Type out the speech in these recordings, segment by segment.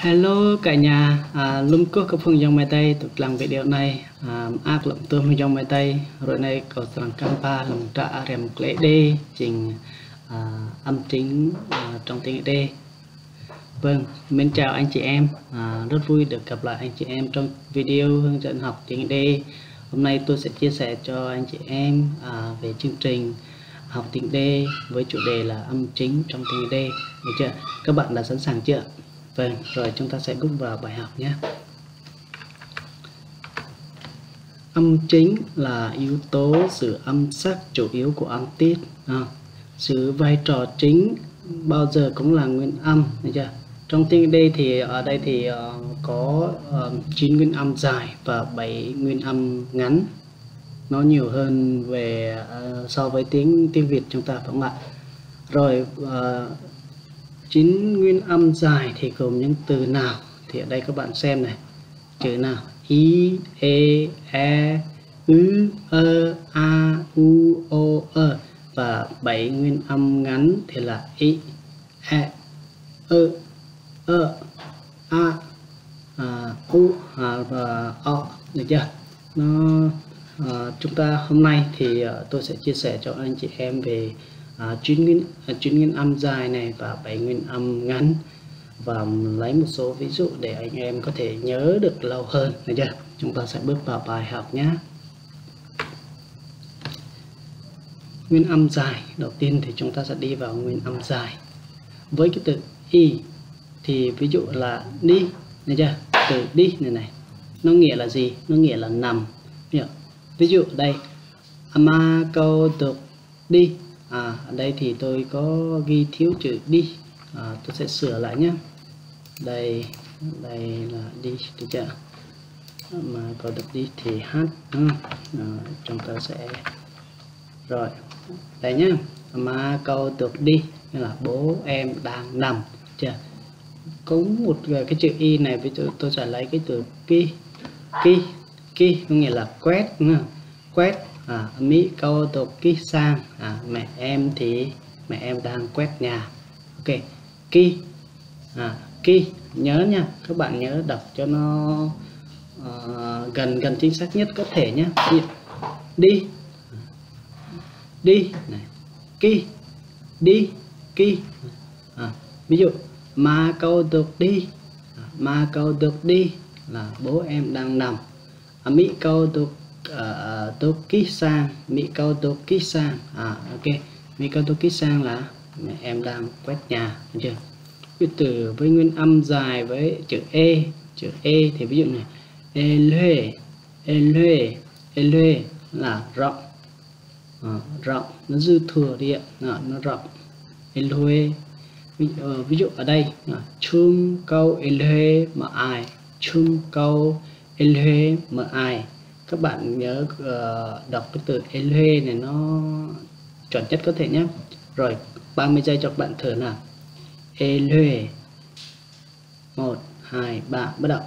Hello cả nhà, lúc trước có phương dòng máy tay tục làm video này ác lộng tôm dòng máy tay rồi này có rằng cam ba làm trả rèm lễ đê trình âm chính trong tiếng đê. Vâng, mình chào anh chị em, rất vui được gặp lại anh chị em trong video hướng dẫn học tiếng đê. Hôm nay tôi sẽ chia sẻ cho anh chị em về chương trình học tiếng đê với chủ đề là âm chính trong tiếng đê. Được chưa? Các bạn đã sẵn sàng chưa? Vâng, rồi chúng ta sẽ bước vào bài học nhé. Âm chính là yếu tố giữ âm sắc chủ yếu của âm tiết. Giữ vai trò chính bao giờ cũng là nguyên âm. Được chưa? Trong tiếng D thì ở đây thì có 9 nguyên âm dài và 7 nguyên âm ngắn. Nó nhiều hơn về so với tiếng Việt chúng ta phải không ạ? Rồi 9 nguyên âm dài thì gồm những từ nào? Thì ở đây các bạn xem này. Chữ nào? I, E, E, Ư, Ơ, A, U, O, Ơ. Và 7 nguyên âm ngắn thì là I, E, Ơ, Ơ, A, U và O. Được chưa? Chúng ta hôm nay thì tôi sẽ chia sẻ cho anh chị em về 9 nguyên âm dài này và 7 nguyên âm ngắn, và lấy một số ví dụ để anh em có thể nhớ được lâu hơn. Được chưa? Chúng ta sẽ bước vào bài học nhé. Nguyên âm dài đầu tiên thì chúng ta sẽ đi vào nguyên âm dài với cái từ y. Thì ví dụ là đi, được chưa? Từ đi này nó nghĩa là gì? Nó nghĩa là nằm. Ví dụ đây, ama câu được đi. Ở đây thì tôi có ghi thiếu chữ đi, tôi sẽ sửa lại nhé. Đây là đi, được chưa? Mà có được đi thì hát. Chúng ta sẽ rồi đây nhé. Mà câu được đi như là bố em đang nằm, chưa? Có một cái chữ y này, ví dụ tôi sẽ lấy cái từ ki có nghĩa là quét, đúng không? Quét. Mỹ câu tục ki sang, mẹ em thì mẹ em đang quét nhà. Ok, ki ki nhớ nha, các bạn nhớ đọc cho nó gần chính xác nhất có thể nhé. Đi này, ki đi ki. Ví dụ mà câu được đi, mà câu được đi là bố em đang nằm. Mỹ câu được tốt ký sang, Mỹ câu tốt ký sang. Ok, Mỹ câu tốt ký sang là mẹ em đang quét nhà, được chưa? Cái từ với nguyên âm dài với chữ e thì ví dụ này, elue là rộng, rộng nó dư thừa đi ạ, nó rộng. Elue ví dụ ở đây chum câu elue mà ai, chum câu elue mà ai. Các bạn nhớ đọc cái từ elue này nó chuẩn nhất có thể nhé. Rồi 30 giây cho các bạn thử nào. Elue 1, 2, 3 bắt đầu.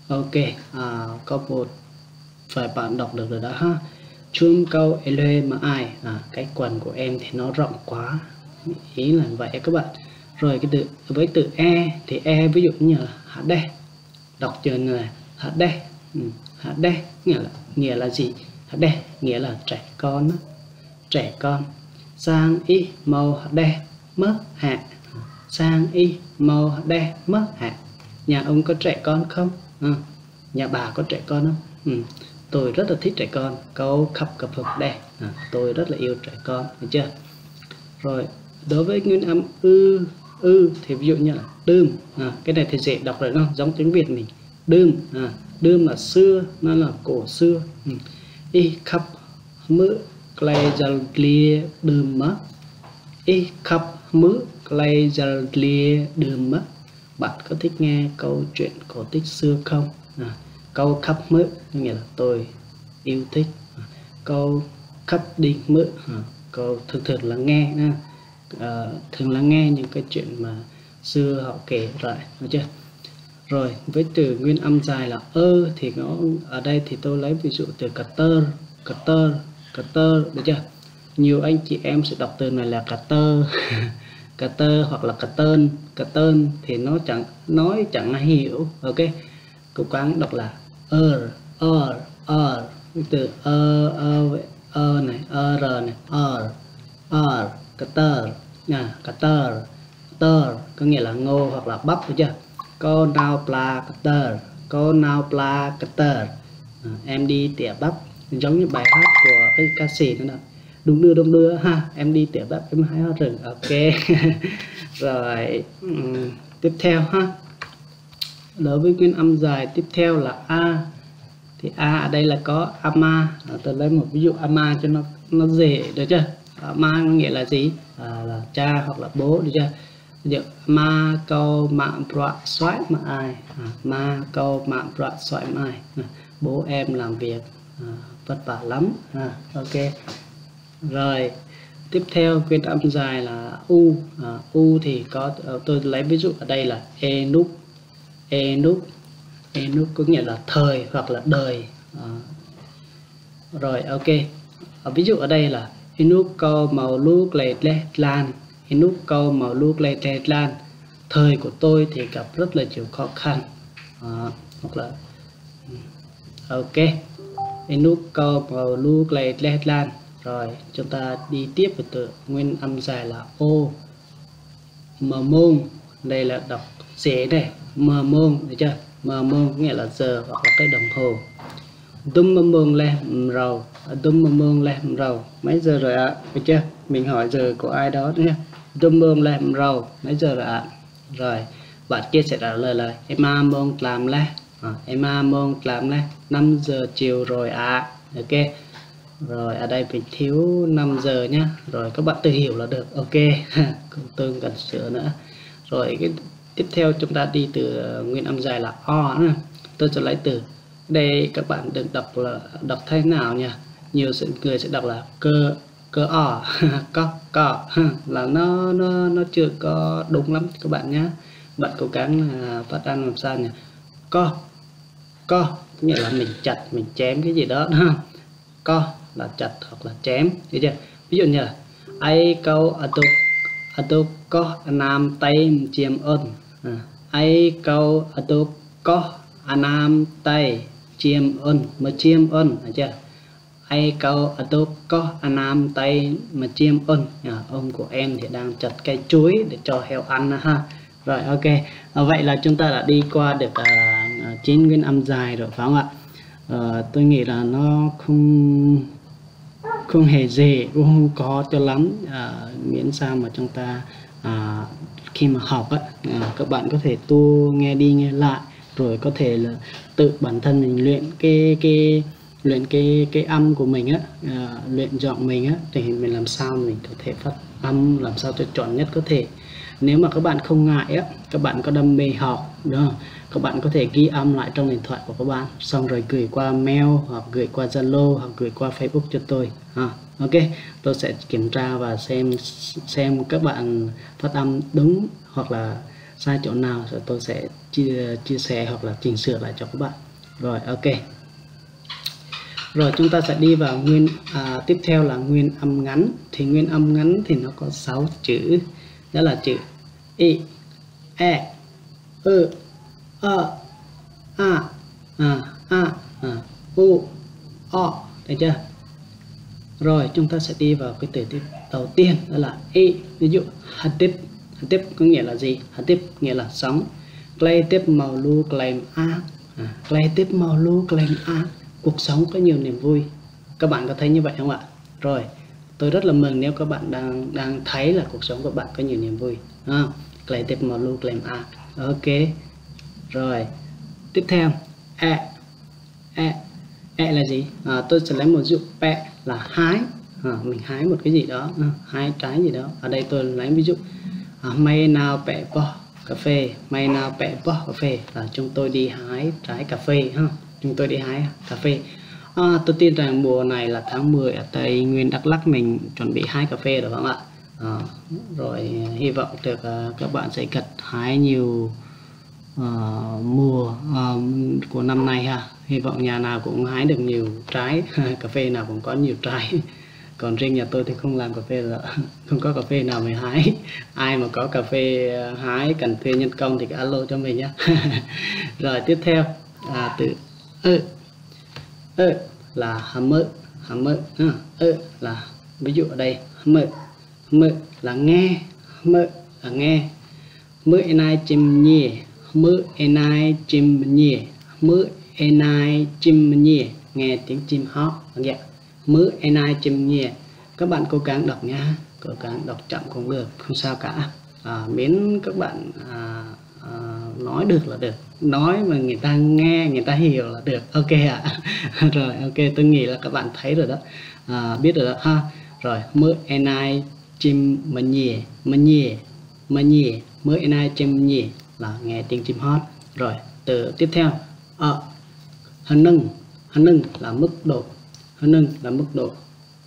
Ok, có một vài bạn đọc được rồi đó ha. Chum câu elue mà ai, cái quần của em thì nó rộng quá, ý là vậy các bạn. Rồi cái từ với từ e thì e ví dụ như là hả đây, đọc chữ này hả đây, hả đây nghĩa là gì? Hả đây nghĩa là trẻ con đó. Trẻ con. Sang y màu hả đây mất hạ, sang y màu hả đây mất hạ. Nhà ông có trẻ con không? Nhà bà có trẻ con không? Tôi rất là thích trẻ con. Câu khắp cập hợp đây, tôi rất là yêu trẻ con, được chưa? Rồi đối với nguyên âm ư thì ví dụ như là đơm, cái này thì dễ đọc rồi, nó giống tiếng Việt mình. Đơm, đơm là xưa, nó là cổ xưa. Y khắp mứ clay dal clear đơm mất, y khắp mứ clay dal clear đơm mất. Bạn có thích nghe câu chuyện cổ tích xưa không? Câu khắp mứ nghĩa là tôi yêu thích. Câu khắp đi mứ, câu thường là nghe, thường là nghe những cái chuyện mà xưa họ kể lại, được chưa? Rồi với từ nguyên âm dài là ơ thì nó ở đây thì tôi lấy ví dụ từ cutter, được chưa? Nhiều anh chị em sẽ đọc từ này là cutter cutter hoặc là cutter thì nó chẳng ai hiểu. Ok, cố gắng đọc là từ này này cutter nha, cutter có nghĩa là ngô hoặc là bắp, được chưa? Cô nào pla cutter, em đi tỉa bắp, giống như bài hát của cái ca sĩ nữa. Đung đưa ha, em đi tỉa bắp em hái hoa rừng. Ok. Rồi tiếp theo ha, đối với nguyên âm dài tiếp theo là a, thì a ở đây là có ama. Tôi lấy một ví dụ ama cho nó dễ, được chưa? Ama có nghĩa là gì? Là cha hoặc là bố, được chưa? Ví dụ ma câu mạng bọa xoáy mà ai, ma câu mạng bọa xoáy mà ai, bố em làm việc vất vả lắm. Ok. Rồi tiếp theo nguyên âm dài là u. U thì có, tôi lấy ví dụ ở đây là enuk có nghĩa là thời hoặc là đời. Rồi ok, ví dụ ở đây là enuk câu màu lúa lẹt lan, enuk câu màu lúa lẹt lan, thời của tôi thì gặp rất là nhiều khó khăn. Hoặc là ok, enuk câu màu lúa lẹt lan. Rồi chúng ta đi tiếp với từ nguyên âm dài là ô. Mờ môn, đây là đọc dễ này, mờ môn, được chưa? Mờ môn nghĩa là giờ hoặc là cái đồng hồ. Tum mờ môn lem rầu, mấy giờ rồi ạ? Được chưa? Mình hỏi giờ của ai đó nhé. Tum môn lem rầu, mấy giờ rồi ạ? Rồi bạn kia sẽ trả lời là em môn làm lẽ, em môn làm lẽ 5 giờ chiều rồi ạ. Ok. Rồi ở đây mình thiếu 5 giờ nhé. Rồi các bạn tự hiểu là được. Ok. Không tương cần sửa nữa. Rồi cái tiếp theo chúng ta đi từ nguyên âm dài là o nữa. Tôi sẽ lấy từ đây, các bạn đừng đọc thế nào nha. Nhiều người sẽ đọc là cơ o có là nó chưa có đúng lắm các bạn nhé. Bạn cố gắng phát âm làm sao nhỉ? Co nghĩa là mình chặt, mình chém cái gì đó. Co là chặt hoặc là chém, được chưa? Ví dụ như là ai câu atuk có nam tay chiêm ơn, ai câu atuk có nam tay chiêm ơn mà chiêm ơn, được chưa? Ai câu atuk có nam tay mà chiêm ơn, ông của em thì đang chặt cây chuối để cho heo ăn ha. Rồi ok, vậy là chúng ta đã đi qua được 9 nguyên âm dài rồi phải không ạ? Tôi nghĩ là nó không hề dễ, cũng không có cho lắm, miễn sao mà chúng ta khi mà học các bạn có thể nghe đi nghe lại, rồi có thể là tự bản thân mình luyện cái âm của mình luyện giọng mình thì mình làm sao mình có thể phát âm làm sao cho chuẩn nhất có thể. Nếu mà các bạn không ngại các bạn có đam mê học, đúng không? Các bạn có thể ghi âm lại trong điện thoại của các bạn, xong rồi gửi qua mail hoặc gửi qua Zalo hoặc gửi qua Facebook cho tôi. Ok, tôi sẽ kiểm tra và xem các bạn phát âm đúng hoặc là sai chỗ nào, rồi tôi sẽ chia sẻ hoặc là chỉnh sửa lại cho các bạn. Rồi ok. Rồi chúng ta sẽ đi vào tiếp theo là nguyên âm ngắn. Thì nguyên âm ngắn thì nó có 6 chữ. Đó là chữ i, e, ư, ơ, a, u, o, được chưa? Rồi chúng ta sẽ đi vào cái từ đầu tiên, đó là i. Ví dụ hatip có nghĩa là gì? Hatip nghĩa là sống. Clay tiếp màu lu claim a, clay tiếp màu lu claim a, cuộc sống có nhiều niềm vui. Các bạn có thấy như vậy không ạ? Rồi tôi rất là mừng nếu các bạn đang thấy là cuộc sống của bạn có nhiều niềm vui. Clay tiếp màu lu claim a. Ok. Rồi tiếp theo e là gì? Tôi sẽ lấy một ví dụ pe là hái, mình hái một cái gì đó, hái trái gì đó. Ở đây tôi lấy ví dụ may nào pe po cà phê, may nào pe po cà phê là chúng tôi đi hái trái cà phê chúng tôi đi hái cà phê. Tôi tin rằng mùa này là tháng 10 ở Tây Nguyên Đắk Lắk mình chuẩn bị hái cà phê rồi không ạ? Rồi hy vọng được các bạn sẽ gặt hái nhiều mùa của năm nay ha. Hy vọng nhà nào cũng hái được nhiều trái cà phê nào cũng có nhiều trái Còn riêng nhà tôi thì không làm cà phê rồi, không có cà phê nào mà hái. Ai mà có cà phê hái cần thuê nhân công thì alo cho mình nhé. Rồi tiếp theo từ là hammer là ví dụ ở đây hammer là nghe, hammer là nghe. Mơ enai chim nhie, mơ enai chim nhie, mơ enai chim nhie, nghe tiếng chim hót. Mơ enai chim nhie. Các bạn cố gắng đọc nha, cố gắng đọc chậm cũng được, không sao cả. Miễn các bạn nói được là được, nói mà người ta nghe, người ta hiểu là được. Ok ạ. Rồi ok, tôi nghĩ là các bạn thấy rồi đó, biết rồi đó ha. Rồi mơ enai chim nhie, mơ enai chim nhie là nghe tiếng chim hót. Rồi từ tiếp theo hân nâng là mức độ, hân nâng là mức độ.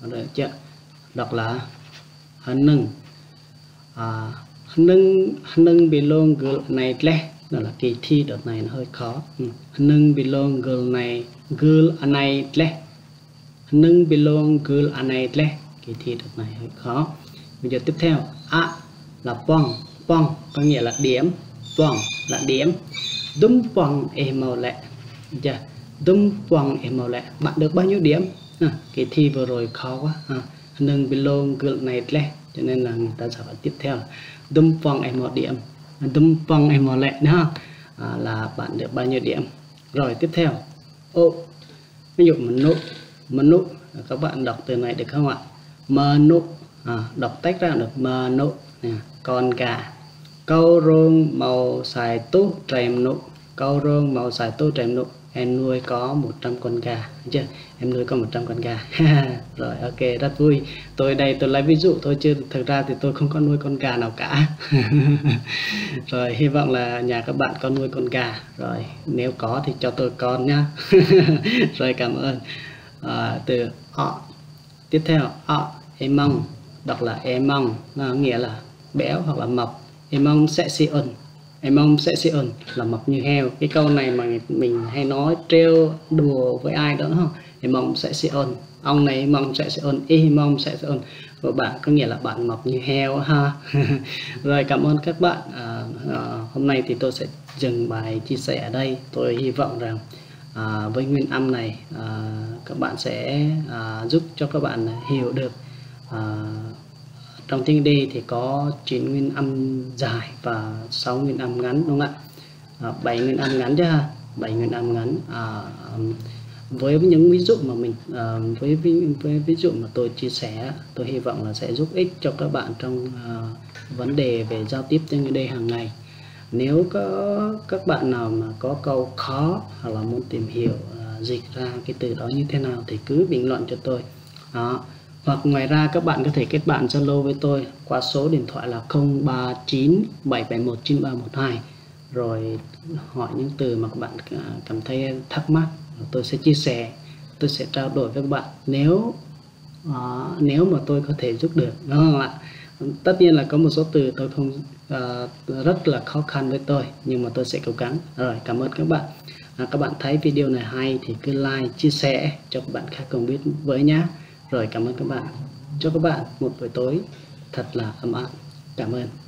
Rồi chưa, đọc là hân nâng. Hân nâng belong girl này lẽ, đó là kỳ thi đợt này nó hơi khó. Hân nâng belong girl này lẽ, hân nâng belong girl này lẽ, kỳ thi đợt này hơi khó. Bây giờ tiếp theo là pong có nghĩa là điểm, pong là điểm. Đúng pong em màu lẹ, đúng pong em màu lẹ. Bạn được bao nhiêu điểm? Kỳ thi vừa rồi khó quá. Nâng belong girl này lẹ, cho nên là người ta sẽ phải tiếp theo là đúng pong em một điểm, đúng pong em một lẹ nữa, là bạn được bao nhiêu điểm. Rồi tiếp theo ví dụ menu, các bạn đọc từ này được không ạ? Menu, đọc tách ra được menu. Con gà. Câu rong màu xài tú trèm nụ, câu rong màu xài tú trèm nụ. Em nuôi có 100 con gà, chưa? Em nuôi có 100 con gà. Rồi ok, rất vui. Tôi đây tôi lấy ví dụ thôi, chứ thực ra thì tôi không có nuôi con gà nào cả. Rồi hy vọng là nhà các bạn có nuôi con gà. Rồi nếu có thì cho tôi con nhá. Rồi cảm ơn. Từ tiếp theo em mong, đọc là em mong, nghĩa là béo hoặc là mập. Em mong sẽ si ơn, em mong sẽ si ơn là mập như heo. Cái câu này mà mình hay nói trêu đùa với ai đó không? Em mong sẽ si ơn, ông này mong sẽ si ơn, em mong sẽ si ơn của bạn có nghĩa là bạn mập như heo ha. Rồi cảm ơn các bạn. Hôm nay thì tôi sẽ dừng bài chia sẻ ở đây. Tôi hy vọng rằng với nguyên âm này các bạn sẽ giúp cho các bạn hiểu được. Trong tiếng đi thì có 9 nguyên âm dài và 6 nguyên âm ngắn, đúng không ạ? 7 nguyên âm ngắn chứ ha, 7 nguyên âm ngắn. Với những ví dụ mà mình với ví dụ mà tôi chia sẻ, tôi hy vọng là sẽ giúp ích cho các bạn trong vấn đề về giao tiếp tiếng đi hàng ngày. Nếu có các bạn nào mà có câu khó hoặc là muốn tìm hiểu dịch ra cái từ đó như thế nào thì cứ bình luận cho tôi. Hoặc ngoài ra các bạn có thể kết bạn Zalo với tôi qua số điện thoại là 039 771 9312, rồi hỏi những từ mà các bạn cảm thấy thắc mắc, tôi sẽ chia sẻ, tôi sẽ trao đổi với các bạn nếu mà tôi có thể giúp được, đúng không ạ? Tất nhiên là có một số từ tôi không rất là khó khăn với tôi, nhưng mà tôi sẽ cố gắng. Rồi cảm ơn các bạn. Các bạn thấy video này hay thì cứ like, chia sẻ cho các bạn khác cùng biết với nhé. Rồi cảm ơn các bạn. Chúc các bạn một buổi tối thật là ấm áp. Cảm ơn.